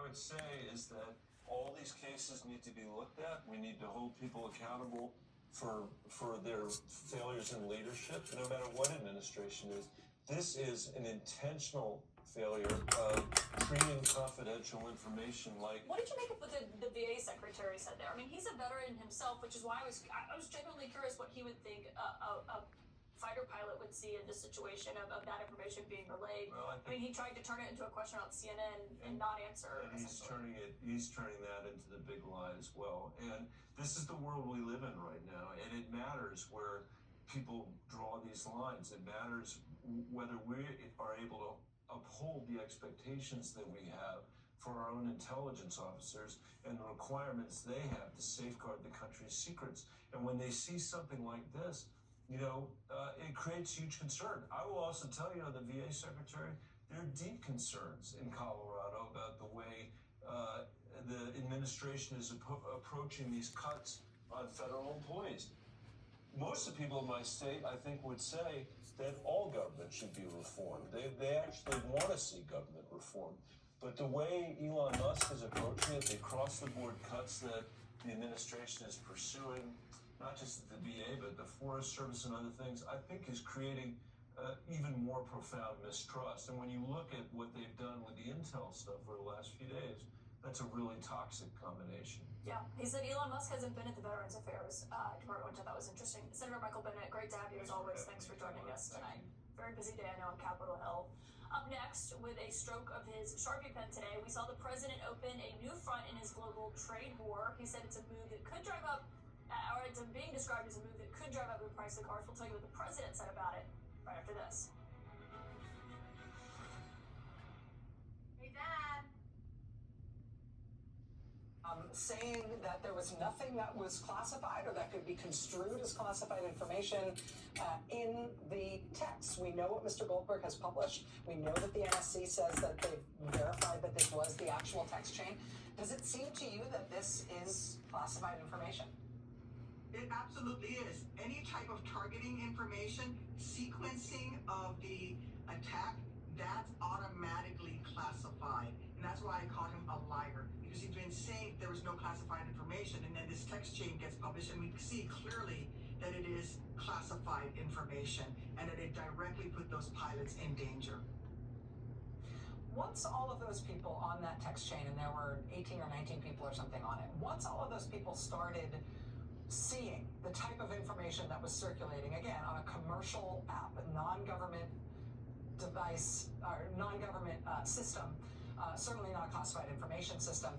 would say is that all these cases need to be looked at. We need to hold people accountable for their failures in leadership, no matter what administration is. This is an intentional failure of treating confidential information like. What did you make of what the VA secretary said there? I mean, he's a veteran himself, which is why I was genuinely curious what he would think a fighter pilot would see in this situation of that information being relayed. Well, I mean, he tried to turn it into a question on CNN and not answer. And he's turning that into the big lie as well. And this is the world we live in right now, and it matters where people draw these lines. It matters whether we are able to uphold the expectations that we have for our own intelligence officers and the requirements they have to safeguard the country's secrets. And when they see something like this, it creates huge concern. I will also tell you, the VA secretary, there are deep concerns in Colorado about the way the administration is approaching these cuts on federal employees. Most of the people in my state, I think, would say that all government should be reformed. They actually want to see government reform. But the way Elon Musk is approaching it, the across-the-board cuts that the administration is pursuing, not just at the VA, but the Forest Service and other things, I think is creating even more profound mistrust. And when you look at what they've done with the Intel stuff over the last few days, that's a really toxic combination. Yeah, he said Elon Musk hasn't been at the Veterans Affairs Department, which I thought was interesting. Senator Michael Bennet, great to have you as always. Thanks for joining us tonight. Very busy day, I know, on Capitol Hill. Up next, with a stroke of his Sharpie pen today, we saw the president open a new front in his global trade war. He said it's a move that could drive up, or it's being described as a move that could drive up the price of cars. We'll tell you what the president said about it right after this. Hey, Dad. Saying that there was nothing that was classified or that could be construed as classified information in the text. We know what Mr. Goldberg has published. We know that the NSC says that they've verified that this was the actual text chain. Does it seem to you that this is classified information? It absolutely is. Any type of targeting information, sequencing of the attack, that's automatically classified. And that's why I called him a liar, because he's been saying there was no classified information, and then this text chain gets published, and we see clearly that it is classified information and that it directly put those pilots in danger. Once all of those people on that text chain, and there were 18 or 19 people or something on it, once all of those people started seeing the type of information that was circulating, again, on a commercial app, a non-government device, or non-government system, certainly not a classified information system,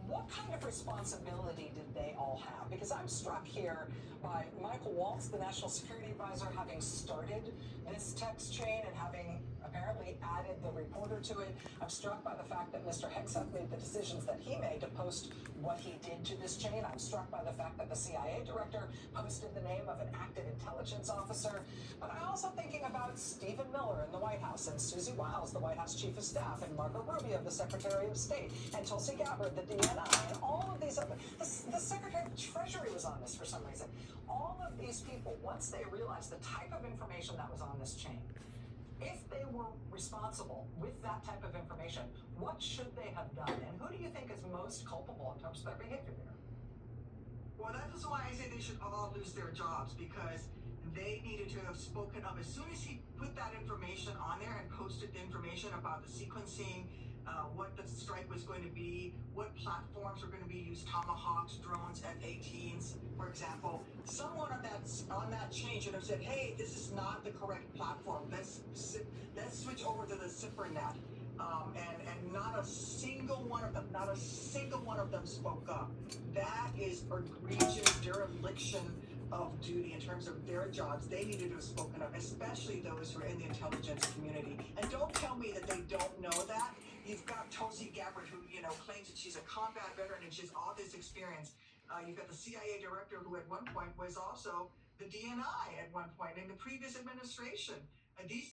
what kind of responsibility did they all have? Because I'm struck here by Michael Waltz, the National Security Advisor, having started this text chain and having apparently added the reporter to it. I'm struck by the fact that Mr. Hegseth made the decisions that he made to post what he did to this chain. I'm struck by the fact that the CIA director posted the name of an active intelligence officer. But I'm also thinking about Stephen Miller in the White House, and Susie Wiles, the White House Chief of Staff, and Marco Rubio, the Secretary of State, and Tulsi Gabbard, the DNI, and all of these other, the Secretary of the Treasury was on this for some reason. All of these people, once they realized the type of information that was on this chain, if they were responsible with that type of information, what should they have done? And who do you think is most culpable in terms of their behavior there? Well, that's why I say they should all lose their jobs, because they needed to have spoken up. As soon as he put that information on there and posted the information about the sequencing, what the strike was going to be, what platforms were going to be used, Tomahawks, drones, F-18s, for example, someone on that chain should have said, hey, this is not the correct platform. Let's switch over to the ZipperNet. And not a single one of them spoke up. That is egregious dereliction of duty in terms of their jobs. They needed to have spoken up, especially those who are in the intelligence community. And don't tell me that they don't know that. You've got Tulsi Gabbard, who claims that she's a combat veteran and she's all this experience. You've got the CIA director, who at one point was also the DNI at one point in the previous administration. These